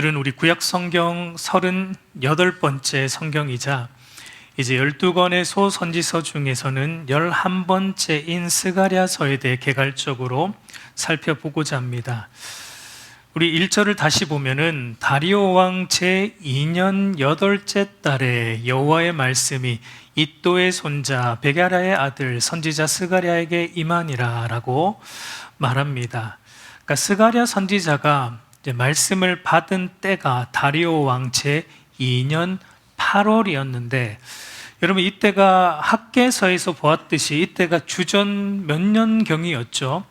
오늘은 우리 구약 성경 38번째 성경이자 이제 12권의 소선지서 중에서는 11번째인 스가랴서에 대해 개괄적으로 살펴보고자 합니다. 우리 1절을 다시 보면은 다리오 왕 제2년 8째 달에 여호와의 말씀이 이또의 손자 베갸라의 아들 선지자 스가랴에게 임하니라 라고 말합니다. 그러니까 스가랴 선지자가 이제 말씀을 받은 때가 다리오 왕 제2년 8월이었는데 여러분 이때가 학개서에서 보았듯이 이때가 주전 몇 년경이었죠?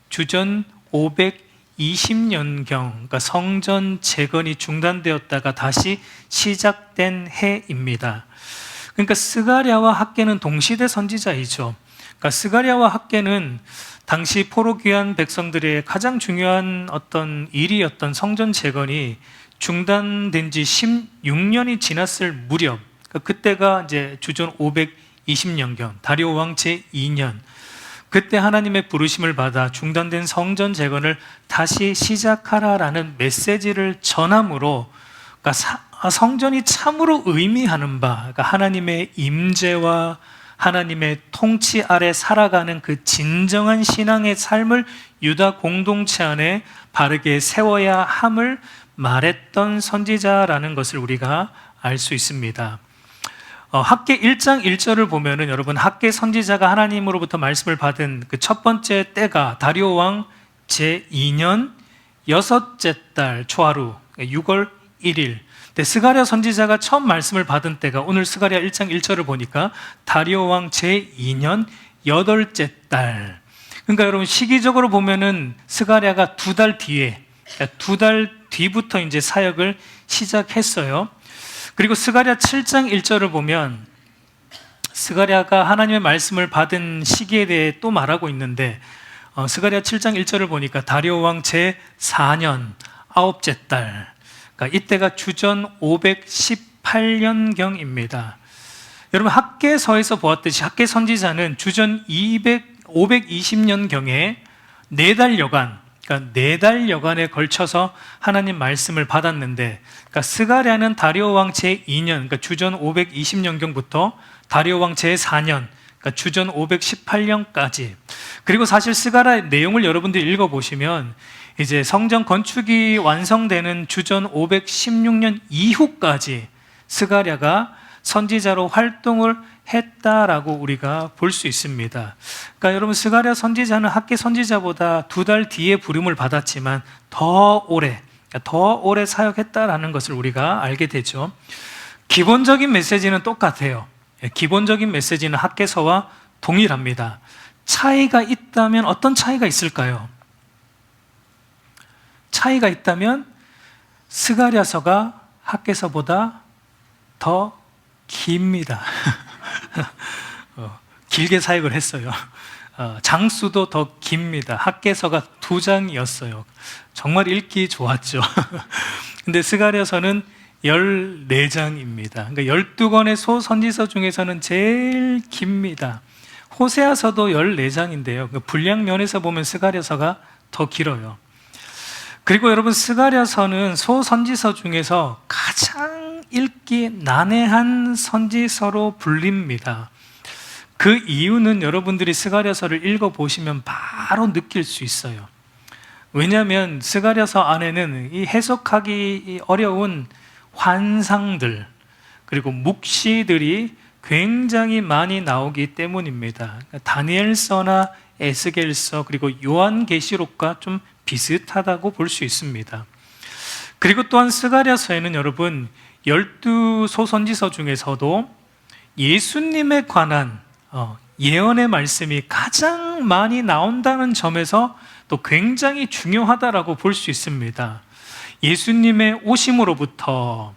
주전 520년경, 그러니까 성전 재건이 중단되었다가 다시 시작된 해입니다. 그러니까 스가랴와 학개는 동시대 선지자이죠. 그러니까 스가랴와 학개는 당시 포로 귀한 백성들의 가장 중요한 어떤 일이었던 성전 재건이 중단된 지 16년이 지났을 무렵, 그때가 이제 주전 520년경, 다리오 왕 제2년, 그때 하나님의 부르심을 받아 중단된 성전 재건을 다시 시작하라라는 메시지를 전함으로, 그러니까 성전이 참으로 의미하는 바, 그러니까 하나님의 임재와 하나님의 통치 아래 살아가는 그 진정한 신앙의 삶을 유다 공동체 안에 바르게 세워야 함을 말했던 선지자라는 것을 우리가 알 수 있습니다. 학개 1장 1절을 보면은 여러분 학개 선지자가 하나님으로부터 말씀을 받은 그 첫 번째 때가 다리오 왕 제2년 6째 달 초하루 6월 1일. 스가랴 선지자가 처음 말씀을 받은 때가 오늘 스가랴 1장 1절을 보니까 다리오 왕 제2년 8째 달. 그러니까 여러분 시기적으로 보면은 스가랴가 2달 뒤에, 그러니까 2달 뒤부터 이제 사역을 시작했어요. 그리고 스가랴 7장 1절을 보면 스가랴가 하나님의 말씀을 받은 시기에 대해 또 말하고 있는데 스가랴 7장 1절을 보니까 다리오 왕 제4년 9째 달, 그러니까 이때가 주전 518년경입니다. 여러분 학개서에서 보았듯이 학개 선지자는 주전 520년경에 4달여간, 그러니까 4달여간에 걸쳐서 하나님 말씀을 받았는데, 그러니까 스가랴는 다리오 왕 제2년, 그러니까 주전 520년경부터 다리오 왕 제4년, 그러니까 주전 518년까지. 그리고 사실 스가랴의 내용을 여러분들이 읽어보시면 이제 성전 건축이 완성되는 주전 516년 이후까지 스가랴가 선지자로 활동을 했다라고 우리가 볼 수 있습니다. 그러니까 여러분 스가랴 선지자는 학개 선지자보다 2달 뒤에 부름을 받았지만 더 오래 사역했다라는 것을 우리가 알게 되죠. 기본적인 메시지는 똑같아요. 기본적인 메시지는 학개서와 동일합니다. 차이가 있다면 어떤 차이가 있을까요? 차이가 있다면 스가랴서가 학개서보다 더 깁니다. 길게 사역을 했어요. 장수도 더 깁니다. 학개서가 2장이었어요. 정말 읽기 좋았죠. 근데 스가랴서는 14장입니다. 그러니까 12권의 소선지서 중에서는 제일 깁니다. 호세아서도 14장인데요. 분량 면에서 보면 스가랴서가 더 길어요. 그리고 여러분 스가랴서는 소선지서 중에서 가장 읽기 난해한 선지서로 불립니다. 그 이유는 여러분들이 스가랴서를 읽어보시면 바로 느낄 수 있어요. 왜냐하면 스가랴서 안에는 이 해석하기 어려운 환상들 그리고 묵시들이 굉장히 많이 나오기 때문입니다. 다니엘서나 에스겔서 그리고 요한계시록과 좀 비슷하다고 볼 수 있습니다. 그리고 또한 스가랴서에는 여러분 12소선지서 중에서도 예수님에 관한 예언의 말씀이 가장 많이 나온다는 점에서 또 굉장히 중요하다라고 볼 수 있습니다. 예수님의 오심으로부터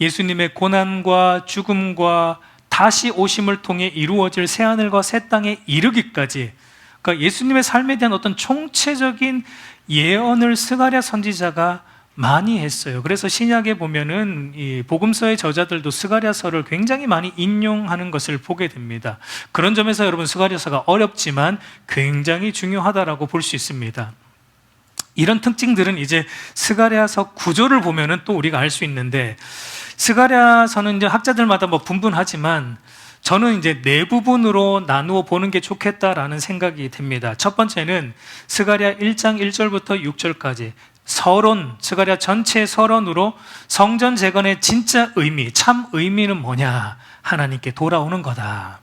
예수님의 고난과 죽음과 다시 오심을 통해 이루어질 새하늘과 새 땅에 이르기까지, 그러니까 예수님의 삶에 대한 어떤 총체적인 예언을 스가랴 선지자가 많이 했어요. 그래서 신약에 보면은 이 복음서의 저자들도 스가랴서를 굉장히 많이 인용하는 것을 보게 됩니다. 그런 점에서 여러분 스가랴서가 어렵지만 굉장히 중요하다라고 볼 수 있습니다. 이런 특징들은 이제 스가랴서 구조를 보면은 또 우리가 알 수 있는데, 스가랴서는 이제 학자들마다 뭐 분분하지만 저는 이제 네 부분으로 나누어 보는 게 좋겠다라는 생각이 듭니다. 첫 번째는 스가랴 1장 1절부터 6절까지 서론, 스가랴 전체 서론으로 성전 재건의 진짜 의미, 참 의미는 뭐냐? 하나님께 돌아오는 거다.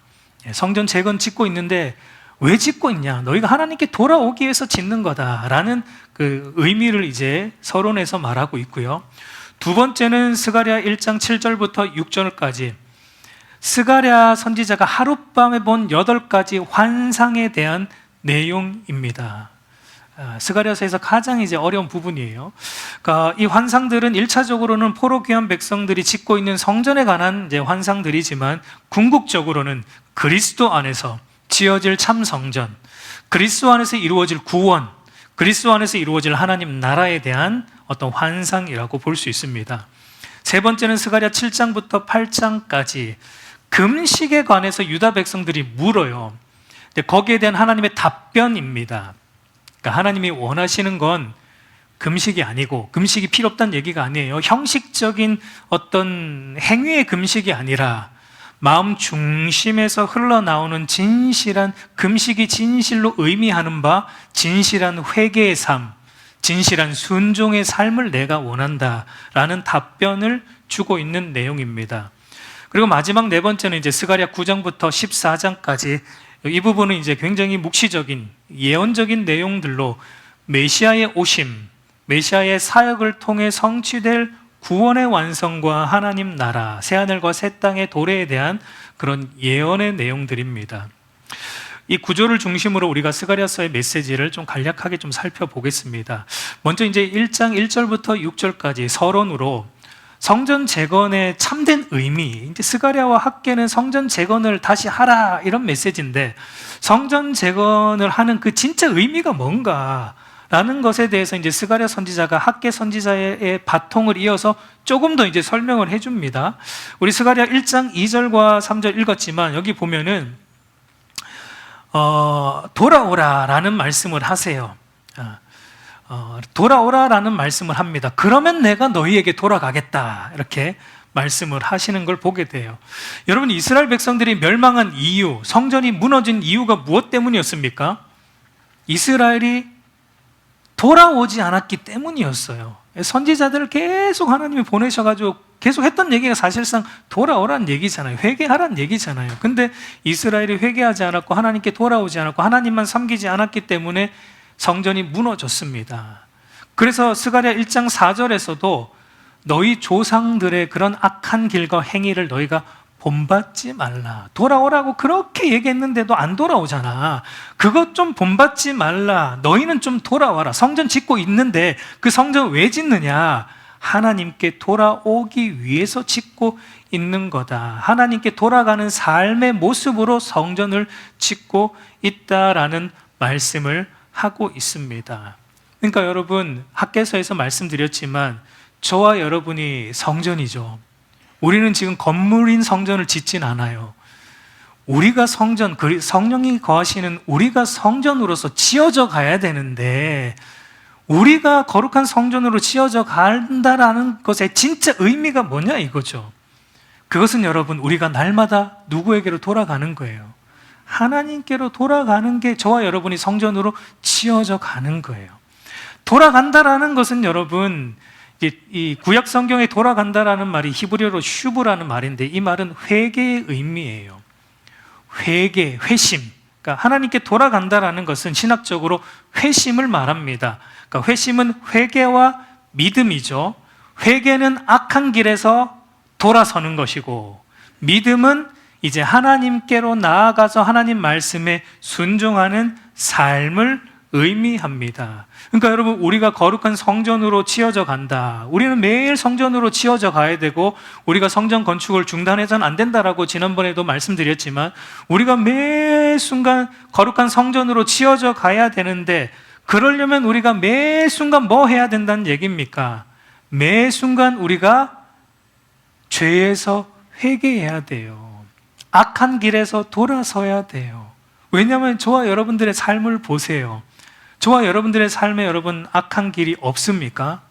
성전 재건 짓고 있는데 왜 짓고 있냐? 너희가 하나님께 돌아오기 위해서 짓는 거다라는 그 의미를 이제 서론에서 말하고 있고요. 두 번째는 스가랴 1장 7절부터 6절까지 스가랴 선지자가 하룻밤에 본 8가지 환상에 대한 내용입니다. 스가랴서에서 가장 이제 어려운 부분이에요. 그러니까 이 환상들은 1차적으로는 포로 귀한 백성들이 짓고 있는 성전에 관한 이제 환상들이지만 궁극적으로는 그리스도 안에서 지어질 참 성전, 그리스도 안에서 이루어질 구원, 그리스도 안에서 이루어질 하나님 나라에 대한 어떤 환상이라고 볼 수 있습니다. 세 번째는 스가랴 7장부터 8장까지 금식에 관해서 유다 백성들이 물어요. 거기에 대한 하나님의 답변입니다. 그러니까 하나님이 원하시는 건 금식이 아니고, 금식이 필요 없다는 얘기가 아니에요. 형식적인 어떤 행위의 금식이 아니라 마음 중심에서 흘러나오는 진실한, 금식이 진실로 의미하는 바 진실한 회개의 삶, 진실한 순종의 삶을 내가 원한다라는 답변을 주고 있는 내용입니다. 그리고 마지막 네 번째는 이제 스가랴 9장부터 14장까지 이 부분은 이제 굉장히 묵시적인 예언적인 내용들로 메시아의 오심, 메시아의 사역을 통해 성취될 구원의 완성과 하나님 나라, 새하늘과 새 땅의 도래에 대한 그런 예언의 내용들입니다. 이 구조를 중심으로 우리가 스가랴서의 메시지를 좀 간략하게 좀 살펴보겠습니다. 먼저 이제 1장 1절부터 6절까지 서론으로 성전 재건의 참된 의미, 이제 스가랴와 학개는 성전 재건을 다시 하라 이런 메시지인데, 성전 재건을 하는 그 진짜 의미가 뭔가라는 것에 대해서 이제 스가랴 선지자가 학개 선지자의 바통을 이어서 조금 더 이제 설명을 해줍니다. 우리 스가랴 1장 2절과 3절 읽었지만 여기 보면은 돌아오라라는 말씀을 하세요. 돌아오라라는 말씀을 합니다. 그러면 내가 너희에게 돌아가겠다, 이렇게 말씀을 하시는 걸 보게 돼요. 여러분, 이스라엘 백성들이 멸망한 이유, 성전이 무너진 이유가 무엇 때문이었습니까? 이스라엘이 돌아오지 않았기 때문이었어요. 선지자들을 계속 하나님이 보내셔가지고 계속 했던 얘기가 사실상 돌아오라는 얘기잖아요. 회개하라는 얘기잖아요. 근데 이스라엘이 회개하지 않았고 하나님께 돌아오지 않았고 하나님만 섬기지 않았기 때문에 성전이 무너졌습니다. 그래서 스가랴 1장 4절에서도 너희 조상들의 그런 악한 길과 행위를 너희가 본받지 말라. 돌아오라고 그렇게 얘기했는데도 안 돌아오잖아. 그것 좀 본받지 말라. 너희는 좀 돌아와라. 성전 짓고 있는데 그 성전 왜 짓느냐? 하나님께 돌아오기 위해서 짓고 있는 거다. 하나님께 돌아가는 삶의 모습으로 성전을 짓고 있다라는 말씀을 하고 있습니다. 그러니까 여러분, 학개서에서 말씀드렸지만 저와 여러분이 성전이죠. 우리는 지금 건물인 성전을 짓진 않아요. 우리가 성전, 성령이 거하시는 우리가 성전으로서 지어져 가야 되는데, 우리가 거룩한 성전으로 지어져 간다라는 것의 진짜 의미가 뭐냐 이거죠. 그것은 여러분, 우리가 날마다 누구에게로 돌아가는 거예요. 하나님께로 돌아가는 게 저와 여러분이 성전으로 지어져 가는 거예요. 돌아간다라는 것은 여러분, 이 구약 성경에 돌아간다라는 말이 히브리어로 슈브라는 말인데, 이 말은 회개의 의미예요. 회개, 회심. 그러니까 하나님께 돌아간다라는 것은 신학적으로 회심을 말합니다. 그러니까 회심은 회개와 믿음이죠. 회개는 악한 길에서 돌아서는 것이고, 믿음은 이제 하나님께로 나아가서 하나님 말씀에 순종하는 삶을 의미합니다. 그러니까 여러분, 우리가 거룩한 성전으로 지어져 간다. 우리는 매일 성전으로 지어져 가야 되고, 우리가 성전 건축을 중단해서는 안 된다라고 지난번에도 말씀드렸지만, 우리가 매 순간 거룩한 성전으로 지어져 가야 되는데, 그러려면 우리가 매 순간 뭐 해야 된다는 얘기입니까? 매 순간 우리가 죄에서 회개해야 돼요. 악한 길에서 돌아서야 돼요. 왜냐하면 저와 여러분들의 삶을 보세요. 저와 여러분들의 삶에 여러분 악한 길이 없습니까?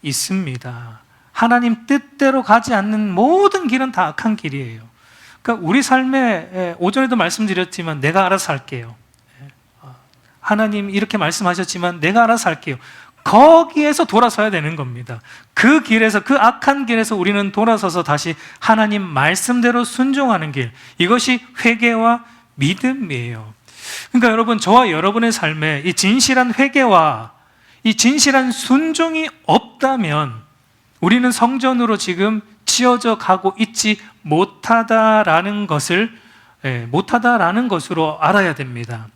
있습니다. 하나님 뜻대로 가지 않는 모든 길은 다 악한 길이에요. 그러니까 우리 삶에, 오전에도 말씀드렸지만 내가 알아서 할게요. 하나님 이렇게 말씀하셨지만 내가 알아서 할게요. 거기에서 돌아서야 되는 겁니다. 그 길에서, 그 악한 길에서 우리는 돌아서서 다시 하나님 말씀대로 순종하는 길, 이것이 회개와 믿음이에요. 그러니까 여러분, 저와 여러분의 삶에 이 진실한 회개와 이 진실한 순종이 없다면 우리는 성전으로 지금 치어져 가고 있지 못하다라는 것으로 알아야 됩니다.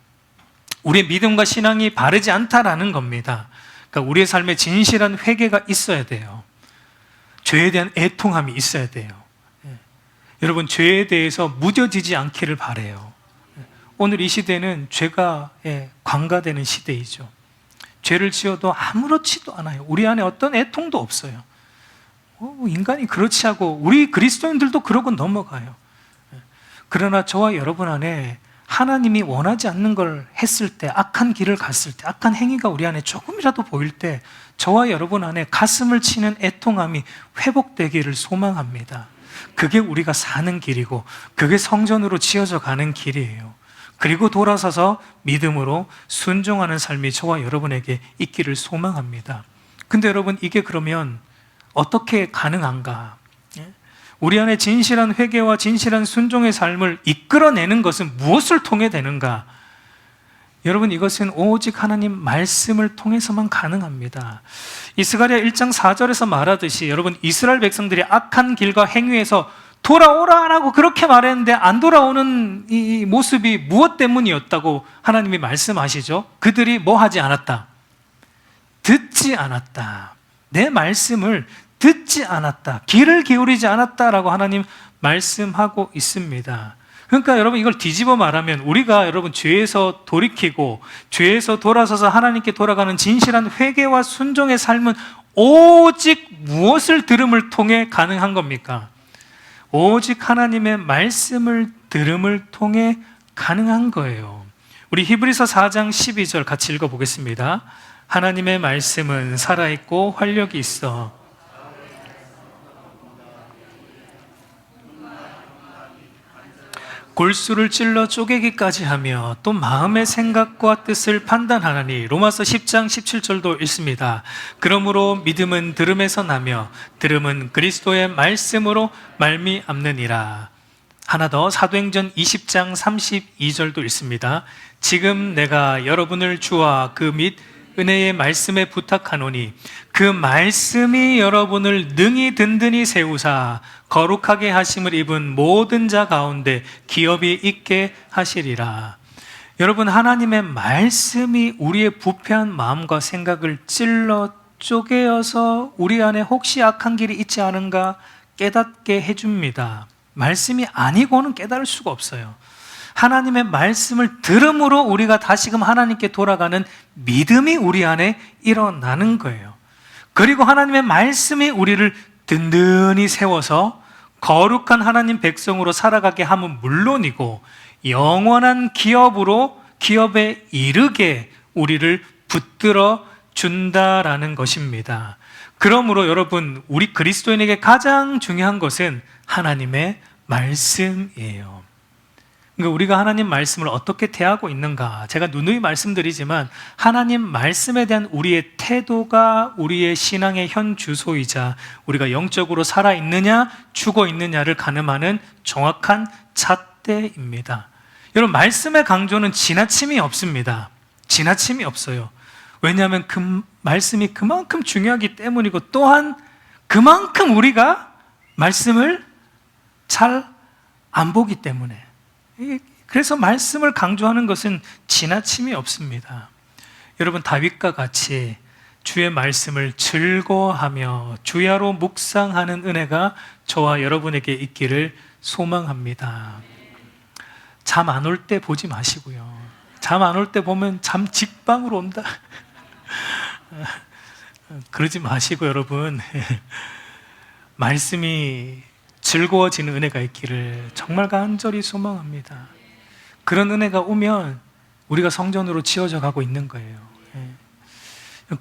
우리의 믿음과 신앙이 바르지 않다라는 겁니다. 그러니까 우리의 삶에 진실한 회개가 있어야 돼요. 죄에 대한 애통함이 있어야 돼요. 여러분, 죄에 대해서 무뎌지지 않기를 바라요. 오늘 이 시대는 죄가 관가되는 시대이죠. 죄를 지어도 아무렇지도 않아요. 우리 안에 어떤 애통도 없어요. 인간이 그렇지 하고 우리 그리스도인들도 그러고 넘어가요. 그러나 저와 여러분 안에 하나님이 원하지 않는 걸 했을 때, 악한 길을 갔을 때, 악한 행위가 우리 안에 조금이라도 보일 때 저와 여러분 안에 가슴을 치는 애통함이 회복되기를 소망합니다. 그게 우리가 사는 길이고 그게 성전으로 지어져 가는 길이에요. 그리고 돌아서서 믿음으로 순종하는 삶이 저와 여러분에게 있기를 소망합니다. 근데 여러분, 이게 그러면 어떻게 가능한가? 우리 안에 진실한 회개와 진실한 순종의 삶을 이끌어내는 것은 무엇을 통해 되는가? 여러분, 이것은 오직 하나님 말씀을 통해서만 가능합니다. 이 스가랴 1장 4절에서 말하듯이 여러분, 이스라엘 백성들이 악한 길과 행위에서 돌아오라라고 그렇게 말했는데 안 돌아오는 이 모습이 무엇 때문이었다고 하나님이 말씀하시죠? 그들이 뭐 하지 않았다? 듣지 않았다. 내 말씀을 듣지 않았다. 귀를 기울이지 않았다라고 하나님 말씀하고 있습니다. 그러니까 여러분, 이걸 뒤집어 말하면 우리가 여러분 죄에서 돌이키고 죄에서 돌아서서 하나님께 돌아가는 진실한 회개와 순종의 삶은 오직 무엇을 들음을 통해 가능한 겁니까? 오직 하나님의 말씀을 들음을 통해 가능한 거예요. 우리 히브리서 4장 12절 같이 읽어보겠습니다. 하나님의 말씀은 살아있고 활력이 있어 골수를 찔러 쪼개기까지 하며 또 마음의 생각과 뜻을 판단하나니. 로마서 10장 17절도 읽습니다. 그러므로 믿음은 들음에서 나며 들음은 그리스도의 말씀으로 말미암느니라. 하나 더, 사도행전 20장 32절도 읽습니다. 지금 내가 여러분을 주와 그 및 은혜의 말씀에 부탁하노니 그 말씀이 여러분을 능히 든든히 세우사 거룩하게 하심을 입은 모든 자 가운데 기업이 있게 하시리라. 여러분, 하나님의 말씀이 우리의 부패한 마음과 생각을 찔러 쪼개어서 우리 안에 혹시 악한 길이 있지 않은가 깨닫게 해줍니다. 말씀이 아니고는 깨달을 수가 없어요. 하나님의 말씀을 들음으로 우리가 다시금 하나님께 돌아가는 믿음이 우리 안에 일어나는 거예요. 그리고 하나님의 말씀이 우리를 든든히 세워서 거룩한 하나님 백성으로 살아가게 함은 물론이고 영원한 기업에 이르게 우리를 붙들어 준다라는 것입니다. 그러므로 여러분, 우리 그리스도인에게 가장 중요한 것은 하나님의 말씀이에요. 그러니까 우리가 하나님 말씀을 어떻게 대하고 있는가, 제가 누누이 말씀드리지만 하나님 말씀에 대한 우리의 태도가 우리의 신앙의 현 주소이자 우리가 영적으로 살아있느냐 죽어있느냐를 가늠하는 정확한 잣대입니다. 여러분, 말씀의 강조는 지나침이 없습니다. 지나침이 없어요. 왜냐하면 그 말씀이 그만큼 중요하기 때문이고, 또한 그만큼 우리가 말씀을 잘 안 보기 때문에. 그래서 말씀을 강조하는 것은 지나침이 없습니다. 여러분, 다윗과 같이 주의 말씀을 즐거워하며 주야로 묵상하는 은혜가 저와 여러분에게 있기를 소망합니다. 잠 안 올 때 보지 마시고요. 잠 안 올 때 보면 잠 직방으로 온다. 그러지 마시고 여러분, 말씀이 즐거워지는 은혜가 있기를 정말 간절히 소망합니다. 그런 은혜가 오면 우리가 성전으로 지어져 가고 있는 거예요.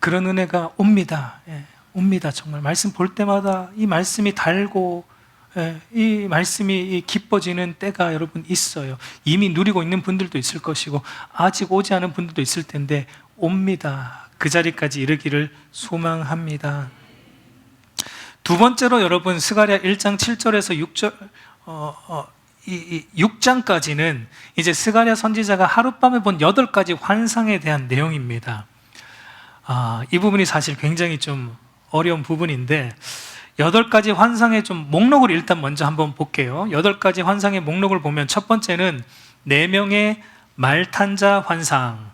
그런 은혜가 옵니다. 예, 옵니다. 정말 말씀 볼 때마다 이 말씀이 달고, 예, 이 말씀이 기뻐지는 때가 여러분 있어요. 이미 누리고 있는 분들도 있을 것이고 아직 오지 않은 분들도 있을 텐데 옵니다. 그 자리까지 이르기를 소망합니다. 두 번째로 여러분, 스가랴 1장 7절에서 6절, 6장까지는 이제 스가랴 선지자가 하룻밤에 본 8가지 환상에 대한 내용입니다. 이 부분이 사실 굉장히 좀 어려운 부분인데 8가지 환상의 좀 목록을 일단 먼저 한번 볼게요. 8가지 환상의 목록을 보면 첫 번째는 4명의 말탄자 환상,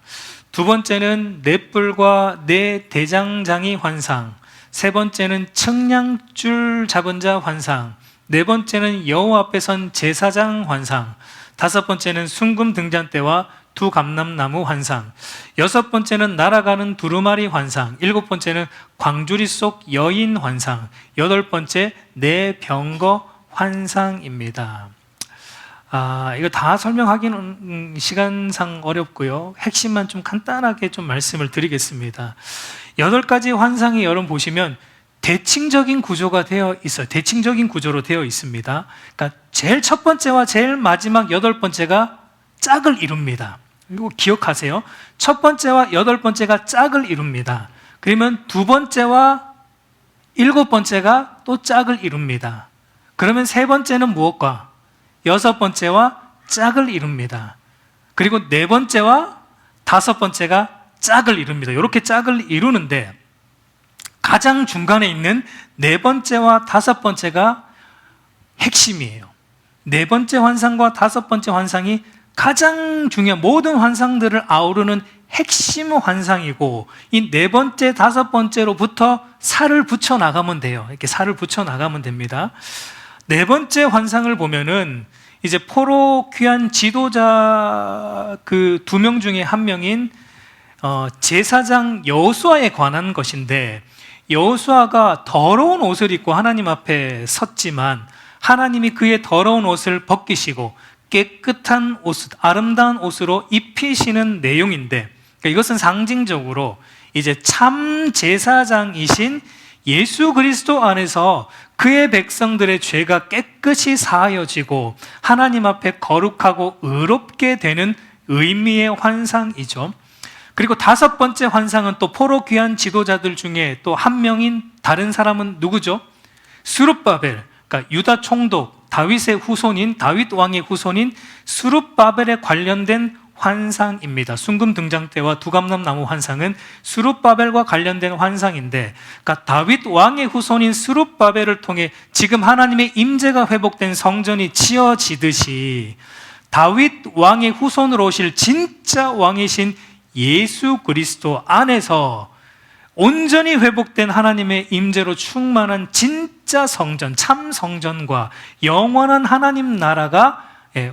두 번째는 넷불과 네 대장장이 환상, 세 번째는 측량줄 잡은 자 환상, 네 번째는 여호와 앞에 선 제사장 환상, 다섯 번째는 순금 등잔대와 두 감람나무 환상, 여섯 번째는 날아가는 두루마리 환상, 일곱 번째는 광주리 속 여인 환상, 여덟 번째 네 병거 환상입니다. 이거 다 설명하기는 시간상 어렵고요. 핵심만 좀 간단하게 좀 말씀을 드리겠습니다. 8가지 환상이 여러분 보시면 대칭적인 구조가 되어 있어요. 대칭적인 구조로 되어 있습니다. 그러니까 제일 첫 번째와 제일 마지막 8번째가 짝을 이룹니다. 이거 기억하세요. 첫 번째와 8번째가 짝을 이룹니다. 그러면 두 번째와 7번째가 또 짝을 이룹니다. 그러면 세 번째는 무엇과? 여섯 번째와 짝을 이룹니다. 그리고 네 번째와 다섯 번째가 짝을 이룹니다. 이렇게 짝을 이루는데 가장 중간에 있는 네 번째와 다섯 번째가 핵심이에요. 네 번째 환상과 다섯 번째 환상이 가장 중요한, 모든 환상들을 아우르는 핵심 환상이고, 이 네 번째, 다섯 번째로부터 살을 붙여 나가면 돼요. 이렇게 살을 붙여 나가면 됩니다. 네 번째 환상을 보면은 이제 포로 귀한 지도자 그 2명 중에 한 명인 제사장 여호수아에 관한 것인데, 여호수아가 더러운 옷을 입고 하나님 앞에 섰지만 하나님이 그의 더러운 옷을 벗기시고 깨끗한 옷, 아름다운 옷으로 입히시는 내용인데, 그러니까 이것은 상징적으로 이제 참 제사장이신 예수 그리스도 안에서 그의 백성들의 죄가 깨끗이 사하여지고 하나님 앞에 거룩하고 의롭게 되는 의미의 환상이죠. 그리고 다섯 번째 환상은 또 포로 귀한 지도자들 중에 또 한 명인 다른 사람은 누구죠? 스룹바벨, 그러니까 유다 총독 다윗의 후손인, 다윗 왕의 후손인 스룹바벨에 관련된 환상입니다. 순금 등장대와 두감람나무 환상은 스룹바벨과 관련된 환상인데, 그러니까 다윗 왕의 후손인 스룹바벨을 통해 지금 하나님의 임재가 회복된 성전이 지어지듯이 다윗 왕의 후손으로 오실 진짜 왕이신 예수 그리스도 안에서 온전히 회복된 하나님의 임재로 충만한 진짜 성전, 참 성전과 영원한 하나님 나라가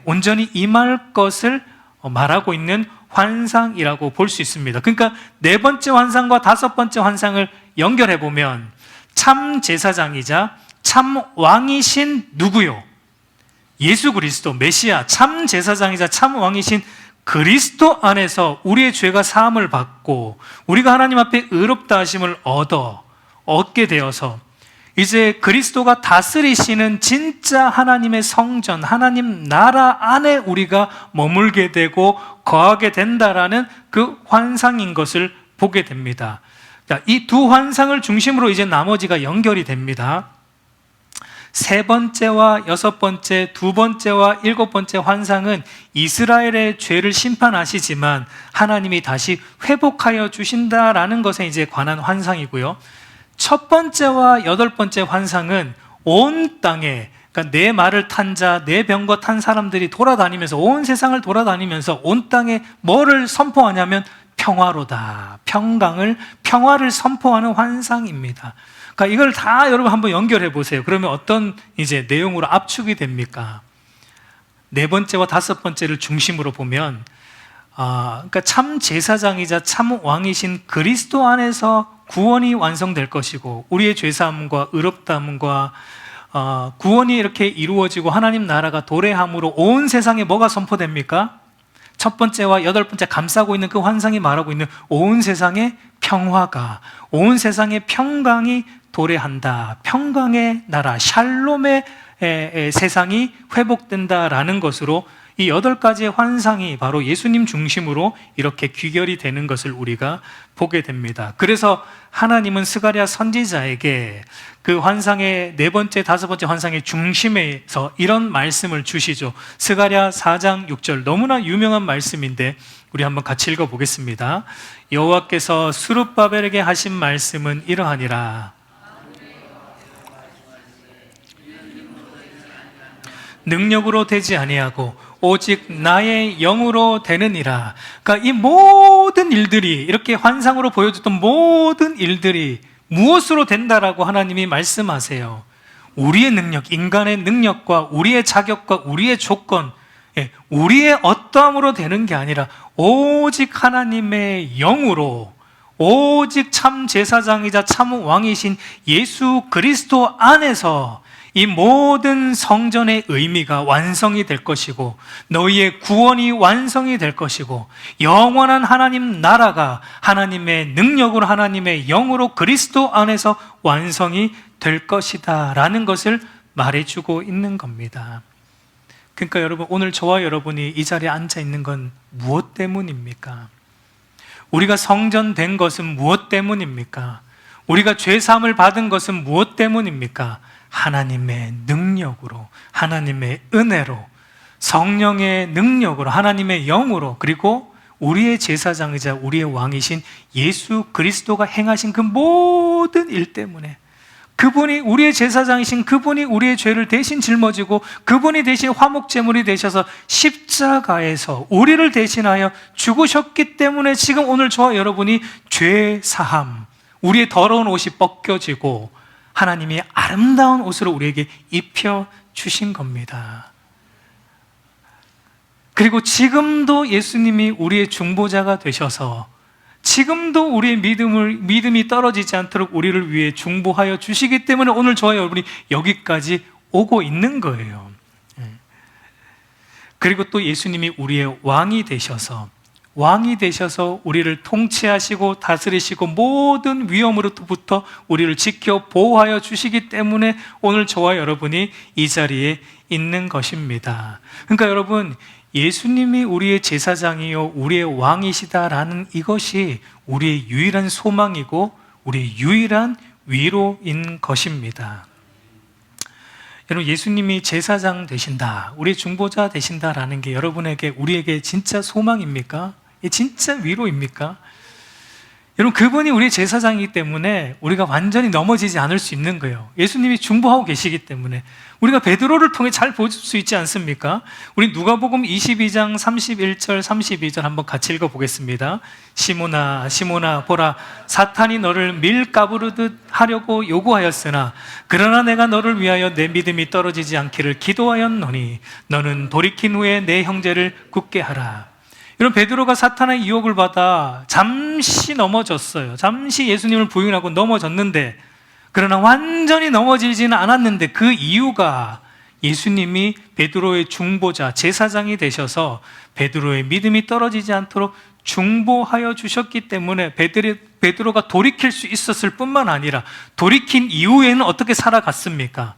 온전히 임할 것을 말하고 있는 환상이라고 볼 수 있습니다. 그러니까 네 번째 환상과 다섯 번째 환상을 연결해 보면 참 제사장이자 참 왕이신 누구요? 예수 그리스도 메시아, 참 제사장이자 참 왕이신 그리스도 안에서 우리의 죄가 사함을 받고 우리가 하나님 앞에 의롭다 하심을 얻게 되어서 이제 그리스도가 다스리시는 진짜 하나님의 성전, 하나님 나라 안에 우리가 머물게 되고 거하게 된다라는 그 환상인 것을 보게 됩니다. 이 두 환상을 중심으로 이제 나머지가 연결이 됩니다. 세 번째와 여섯 번째, 두 번째와 일곱 번째 환상은 이스라엘의 죄를 심판하시지만 하나님이 다시 회복하여 주신다라는 것에 이제 관한 환상이고요. 첫 번째와 여덟 번째 환상은 온 땅에, 그러니까 내 말을 탄 자, 내 병거 탄 사람들이 돌아다니면서 온 세상을 돌아다니면서 온 땅에 뭐를 선포하냐면 평화로다, 평화를 선포하는 환상입니다. 그러니까 이걸 다 여러분 한번 연결해 보세요. 그러면 어떤 이제 내용으로 압축이 됩니까? 네 번째와 다섯 번째를 중심으로 보면, 그러니까 참 제사장이자 참 왕이신 그리스도 안에서 구원이 완성될 것이고, 우리의 죄사함과 의롭다함과 구원이 이렇게 이루어지고 하나님 나라가 도래함으로 온 세상에 뭐가 선포됩니까? 첫 번째와 여덟 번째 감싸고 있는 그 환상이 말하고 있는 온 세상의 평화가, 온 세상의 평강이 도래한다. 평강의 나라, 샬롬의 세상이 회복된다라는 것으로 이 8가지의 환상이 바로 예수님 중심으로 이렇게 귀결이 되는 것을 우리가 보게 됩니다. 그래서 하나님은 스가랴 선지자에게 그 환상의 네 번째, 다섯 번째 환상의 중심에서 이런 말씀을 주시죠. 스가랴 4장 6절, 너무나 유명한 말씀인데 우리 한번 같이 읽어보겠습니다. 여호와께서 스룹바벨에게 하신 말씀은 이러하니라. 능력으로 되지 아니하고 오직 나의 영으로 되느니라. 그러니까 이 모든 일들이, 이렇게 환상으로 보여줬던 모든 일들이 무엇으로 된다라고 하나님이 말씀하세요. 우리의 능력, 인간의 능력과 우리의 자격과 우리의 조건, 우리의 어떠함으로 되는 게 아니라 오직 하나님의 영으로, 오직 참 제사장이자 참 왕이신 예수 그리스도 안에서 이 모든 성전의 의미가 완성이 될 것이고, 너희의 구원이 완성이 될 것이고, 영원한 하나님 나라가 하나님의 능력으로, 하나님의 영으로 그리스도 안에서 완성이 될 것이다 라는 것을 말해주고 있는 겁니다. 그러니까 여러분, 오늘 저와 여러분이 이 자리에 앉아 있는 건 무엇 때문입니까? 우리가 성전된 것은 무엇 때문입니까? 우리가 죄사함을 받은 것은 무엇 때문입니까? 하나님의 능력으로, 하나님의 은혜로, 성령의 능력으로, 하나님의 영으로, 그리고 우리의 제사장이자 우리의 왕이신 예수 그리스도가 행하신 그 모든 일 때문에, 그분이 우리의 제사장이신 그분이 우리의 죄를 대신 짊어지고 그분이 대신 화목제물이 되셔서 십자가에서 우리를 대신하여 죽으셨기 때문에 지금 오늘 저와 여러분이 죄사함, 우리의 더러운 옷이 벗겨지고 하나님이 아름다운 옷으로 우리에게 입혀주신 겁니다. 그리고 지금도 예수님이 우리의 중보자가 되셔서 지금도 우리의 믿음이 떨어지지 않도록 우리를 위해 중보하여 주시기 때문에 오늘 저와 여러분이 여기까지 오고 있는 거예요. 그리고 또 예수님이 우리의 왕이 되셔서 우리를 통치하시고 다스리시고 모든 위험으로부터 우리를 지켜 보호하여 주시기 때문에 오늘 저와 여러분이 이 자리에 있는 것입니다. 그러니까 여러분, 예수님이 우리의 제사장이요 우리의 왕이시다라는 이것이 우리의 유일한 소망이고 우리의 유일한 위로인 것입니다. 여러분, 예수님이 제사장 되신다, 우리의 중보자 되신다라는 게 여러분에게, 우리에게 진짜 소망입니까? 진짜 위로입니까? 여러분, 그분이 우리의 제사장이기 때문에 우리가 완전히 넘어지지 않을 수 있는 거예요. 예수님이 중보하고 계시기 때문에 우리가 베드로를 통해 잘 볼 수 있지 않습니까? 우리 누가복음 22장 31절 32절 한번 같이 읽어보겠습니다. 시몬아 시몬아 보라, 사탄이 너를 밀가부르듯 하려고 요구하였으나 그러나 내가 너를 위하여 내 믿음이 떨어지지 않기를 기도하였노니 너는 돌이킨 후에 내 형제를 굳게 하라. 여러분, 베드로가 사탄의 유혹을 받아 잠시 넘어졌어요. 잠시 예수님을 부인하고 넘어졌는데, 그러나 완전히 넘어지지는 않았는데 그 이유가 예수님이 베드로의 중보자, 제사장이 되셔서 베드로의 믿음이 떨어지지 않도록 중보하여 주셨기 때문에 베드로가 돌이킬 수 있었을 뿐만 아니라 돌이킨 이후에는 어떻게 살아갔습니까?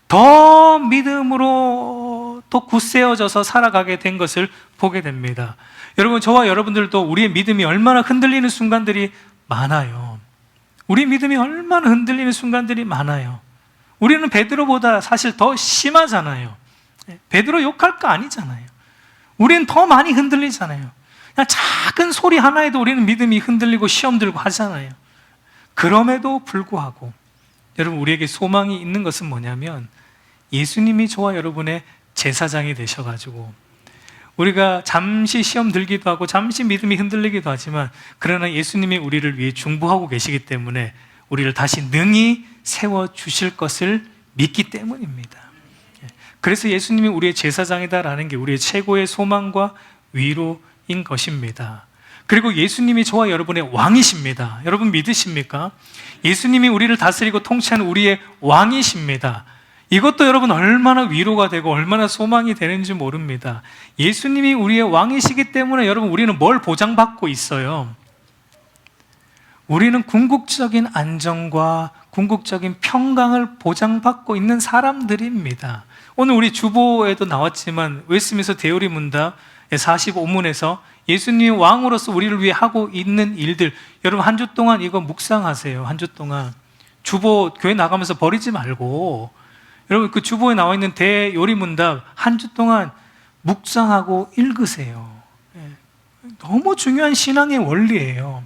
더 믿음으로 또 굳세어져서 살아가게 된 것을 보게 됩니다. 여러분, 저와 여러분들도 우리의 믿음이 얼마나 흔들리는 순간들이 많아요. 우리 믿음이 얼마나 흔들리는 순간들이 많아요. 우리는 베드로보다 사실 더 심하잖아요. 베드로 욕할 거 아니잖아요. 우리는 더 많이 흔들리잖아요. 그냥 작은 소리 하나에도 우리는 믿음이 흔들리고 시험 들고 하잖아요. 그럼에도 불구하고 여러분, 우리에게 소망이 있는 것은 뭐냐면 예수님이 저와 여러분의 제사장이 되셔가지고 우리가 잠시 시험 들기도 하고 잠시 믿음이 흔들리기도 하지만 그러나 예수님이 우리를 위해 중보하고 계시기 때문에 우리를 다시 능히 세워주실 것을 믿기 때문입니다. 그래서 예수님이 우리의 제사장이다라는 게 우리의 최고의 소망과 위로인 것입니다. 그리고 예수님이 저와 여러분의 왕이십니다. 여러분 믿으십니까? 예수님이 우리를 다스리고 통치하는 우리의 왕이십니다. 이것도 여러분 얼마나 위로가 되고 얼마나 소망이 되는지 모릅니다. 예수님이 우리의 왕이시기 때문에 여러분 우리는 뭘 보장받고 있어요? 우리는 궁극적인 안정과 궁극적인 평강을 보장받고 있는 사람들입니다. 오늘 우리 주보에도 나왔지만 웨스트민스터 대요리 문답 45문에서 예수님이 왕으로서 우리를 위해 하고 있는 일들, 여러분 한 주 동안 이거 묵상하세요. 한 주 동안 주보 교회 나가면서 버리지 말고 여러분 그 주보에 나와 있는 대요리 문답 한 주 동안 묵상하고 읽으세요. 너무 중요한 신앙의 원리예요.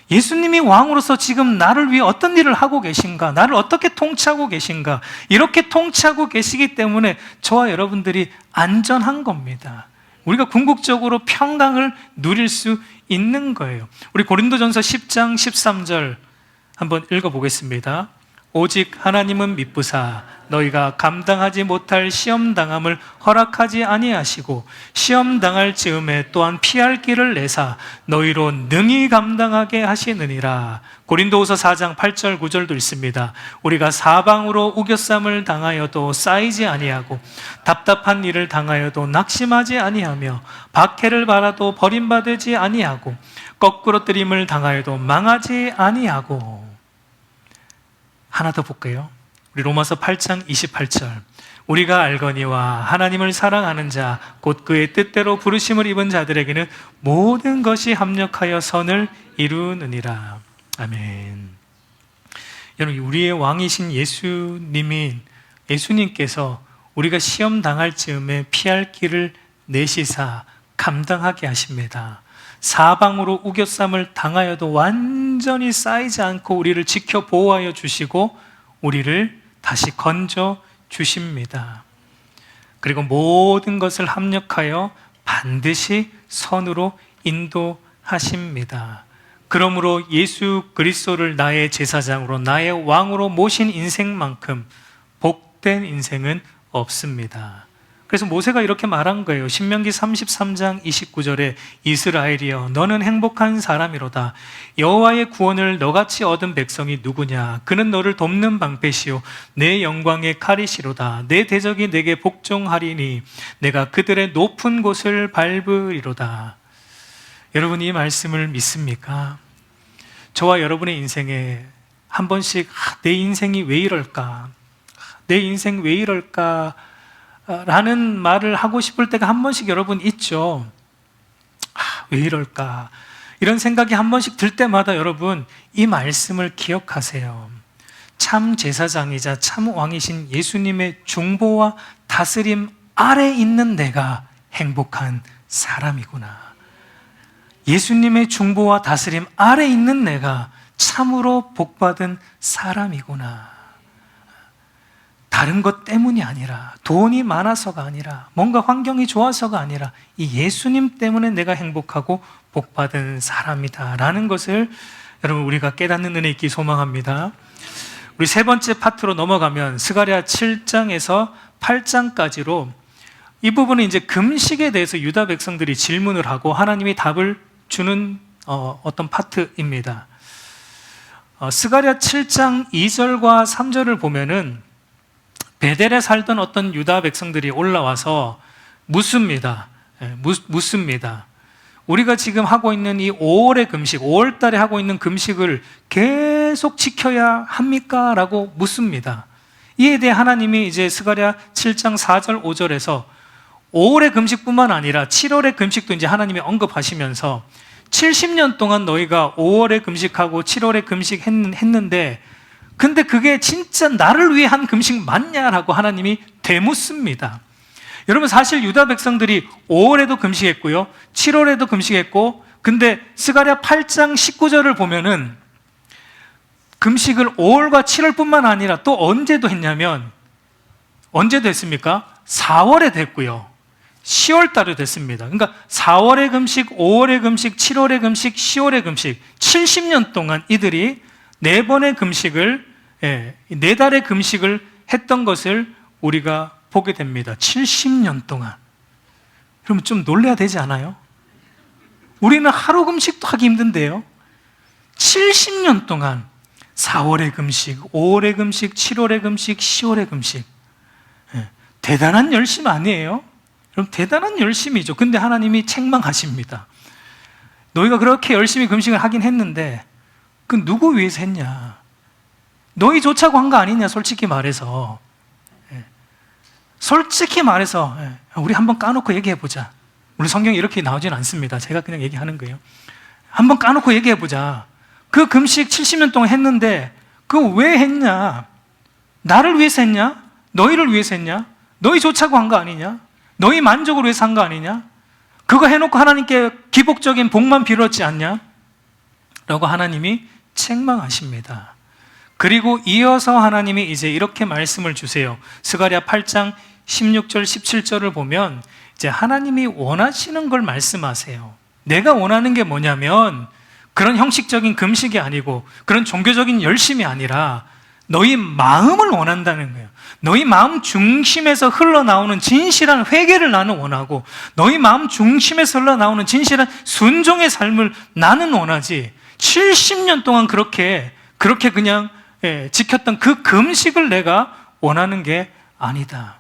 예수님이 왕으로서 지금 나를 위해 어떤 일을 하고 계신가, 나를 어떻게 통치하고 계신가, 이렇게 통치하고 계시기 때문에 저와 여러분들이 안전한 겁니다. 우리가 궁극적으로 평강을 누릴 수 있는 거예요. 우리 고린도전서 10장 13절 한번 읽어보겠습니다. 오직 하나님은 미쁘사 너희가 감당하지 못할 시험당함을 허락하지 아니하시고 시험당할 즈음에 또한 피할 길을 내사 너희로 능히 감당하게 하시느니라. 고린도후서 4장 8절 9절도 있습니다. 우리가 사방으로 우겨쌈을 당하여도 쌓이지 아니하고 답답한 일을 당하여도 낙심하지 아니하며 박해를 받아도 버림받지 아니하고 거꾸로 뜨림을 당하여도 망하지 아니하고. 하나 더 볼까요? 우리 로마서 8장 28절 우리가 알거니와 하나님을 사랑하는 자 곧 그의 뜻대로 부르심을 입은 자들에게는 모든 것이 합력하여 선을 이루느니라. 아멘. 여러분 우리의 왕이신 예수님께서 우리가 시험 당할 즈음에 피할 길을 내시사 감당하게 하십니다. 사방으로 우겨쌈을 당하여도 완전히 쌓이지 않고 우리를 지켜 보호하여 주시고 우리를 다시 건져 주십니다. 그리고 모든 것을 합력하여 반드시 선으로 인도하십니다. 그러므로 예수 그리스도를 나의 제사장으로 나의 왕으로 모신 인생만큼 복된 인생은 없습니다. 그래서 모세가 이렇게 말한 거예요. 신명기 33장 29절에 이스라엘이여 너는 행복한 사람이로다. 여호와의 구원을 너같이 얻은 백성이 누구냐? 그는 너를 돕는 방패시요 내 영광의 칼이시로다. 내 대적이 내게 복종하리니 내가 그들의 높은 곳을 밟으리로다. 여러분 이 말씀을 믿습니까? 저와 여러분의 인생에 한 번씩 내 인생이 왜 이럴까? 내 인생 왜 이럴까? 라는 말을 하고 싶을 때가 한 번씩 여러분 있죠. 왜 이럴까? 이런 생각이 한 번씩 들 때마다 여러분 이 말씀을 기억하세요. 참 제사장이자 참 왕이신 예수님의 중보와 다스림 아래 있는 내가 행복한 사람이구나. 예수님의 중보와 다스림 아래 있는 내가 참으로 복받은 사람이구나. 다른 것 때문이 아니라 돈이 많아서가 아니라 뭔가 환경이 좋아서가 아니라 이 예수님 때문에 내가 행복하고 복받은 사람이다 라는 것을 여러분 우리가 깨닫는 은혜 있기 소망합니다. 우리 세 번째 파트로 넘어가면 스가랴 7장에서 8장까지로 이 부분은 이제 금식에 대해서 유다 백성들이 질문을 하고 하나님이 답을 주는 어떤 파트입니다. 스가랴 7장 2절과 3절을 보면은 베델에 살던 어떤 유다 백성들이 올라와서 묻습니다. 묻습니다. 우리가 지금 하고 있는 이 5월의 금식, 5월 달에 하고 있는 금식을 계속 지켜야 합니까? 라고 묻습니다. 이에 대해 하나님이 이제 스가랴 7장 4절 5절에서 5월의 금식뿐만 아니라 7월의 금식도 이제 하나님이 언급하시면서 70년 동안 너희가 5월에 금식하고 7월에 금식했는데 근데 그게 진짜 나를 위해 한 금식 맞냐라고 하나님이 되묻습니다. 여러분 사실 유다 백성들이 5월에도 금식했고요 7월에도 금식했고 근데 스가랴 8장 19절을 보면은 금식을 5월과 7월뿐만 아니라 또 언제도 했냐면 언제도 했습니까? 4월에 됐고요 10월 달에 됐습니다. 그러니까 4월의 금식, 5월의 금식, 7월의 금식, 10월의 금식 70년 동안 이들이 4번의 금식을 4달의 금식을 했던 것을 우리가 보게 됩니다. 70년 동안. 그러면 좀 놀라야 되지 않아요? 우리는 하루 금식도 하기 힘든데요 70년 동안 4월의 금식, 5월의 금식, 7월의 금식, 10월의 금식 대단한 열심 아니에요? 그럼 대단한 열심이죠. 근데 하나님이 책망하십니다. 너희가 그렇게 열심히 금식을 하긴 했는데 그 누구 위해서 했냐? 너희 좋자고 한 거 아니냐? 솔직히 말해서. 솔직히 말해서 우리 한번 까놓고 얘기해보자. 우리 성경에 이렇게 나오진 않습니다. 제가 그냥 얘기하는 거예요. 한번 까놓고 얘기해보자. 그 금식 70년 동안 했는데 그거 왜 했냐? 나를 위해서 했냐? 너희를 위해서 했냐? 너희 좋자고 한 거 아니냐? 너희 만족을 위해서 한 거 아니냐? 그거 해놓고 하나님께 기복적인 복만 빌었지 않냐? 라고 하나님이 책망하십니다. 그리고 이어서 하나님이 이제 이렇게 말씀을 주세요. 스가랴 8장 16절 17절을 보면 이제 하나님이 원하시는 걸 말씀하세요. 내가 원하는 게 뭐냐면 그런 형식적인 금식이 아니고 그런 종교적인 열심이 아니라 너희 마음을 원한다는 거예요. 너희 마음 중심에서 흘러나오는 진실한 회개를 나는 원하고 너희 마음 중심에서 흘러나오는 진실한 순종의 삶을 나는 원하지 70년 동안 그렇게 그냥 지켰던 그 금식을 내가 원하는 게 아니다.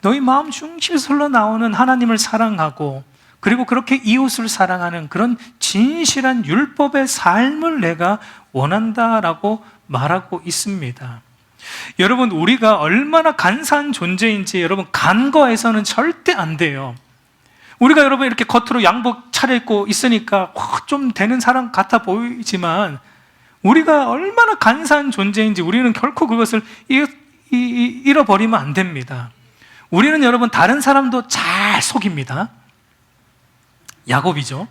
너희 마음 중심에서 흘러나오는 하나님을 사랑하고 그리고 그렇게 이웃을 사랑하는 그런 진실한 율법의 삶을 내가 원한다라고 말하고 있습니다. 여러분, 우리가 얼마나 간사한 존재인지 여러분 간과해서는 절대 안 돼요. 우리가 여러분 이렇게 겉으로 양복 차려입고 있으니까 좀 되는 사람 같아 보이지만 우리가 얼마나 간사한 존재인지 우리는 결코 그것을 잃어버리면 안 됩니다. 우리는 여러분 다른 사람도 잘 속입니다. 야곱이죠.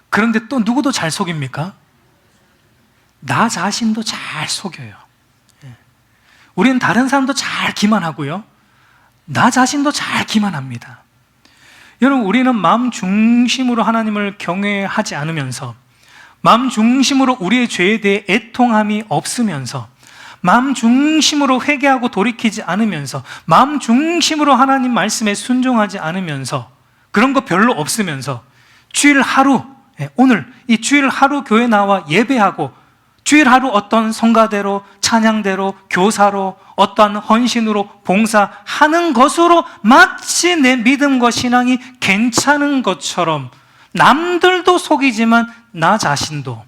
그런데 또 누구도 잘 속입니까? 나 자신도 잘 속여요. 우리는 다른 사람도 잘 기만하고요. 나 자신도 잘 기만합니다. 여러분, 우리는 마음 중심으로 하나님을 경외하지 않으면서 마음 중심으로 우리의 죄에 대해 애통함이 없으면서 마음 중심으로 회개하고 돌이키지 않으면서 마음 중심으로 하나님 말씀에 순종하지 않으면서 그런 거 별로 없으면서 주일 하루, 오늘 이 주일 하루 교회 나와 예배하고 주일 하루 어떤 성가대로 찬양대로 교사로 어떠한 헌신으로 봉사하는 것으로 마치 내 믿음과 신앙이 괜찮은 것처럼 남들도 속이지만 나 자신도